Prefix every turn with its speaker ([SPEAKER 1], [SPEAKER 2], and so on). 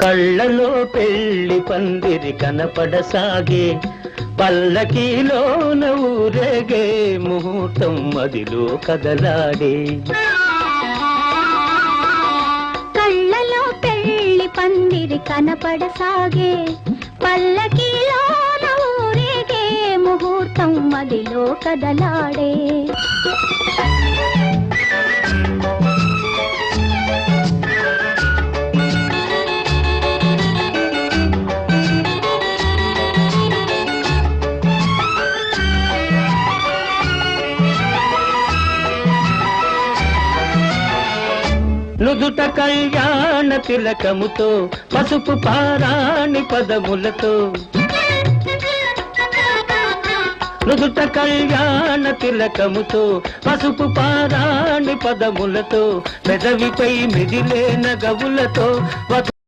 [SPEAKER 1] కళ్ళలో పెళ్లి పందిరి కనపడసాగే, పల్లకీలోన ఊరేగే ముహూర్తం మదిలో కదలాడే.
[SPEAKER 2] కళ్ళలో పెళ్లి పందిరి కనపడసాగే, పల్లకీలోన ఊరేగే ముహూర్తం మదిలో కదలాడే.
[SPEAKER 1] నుదుట కళ్యాణ తిలకముతో, పసుపు పారాణి పదములతో, నుదుట కళ్యాణ తిలకముతో, పసుపు పారాణి పదములతో, పెదవిపై మిదిలే నగవులతో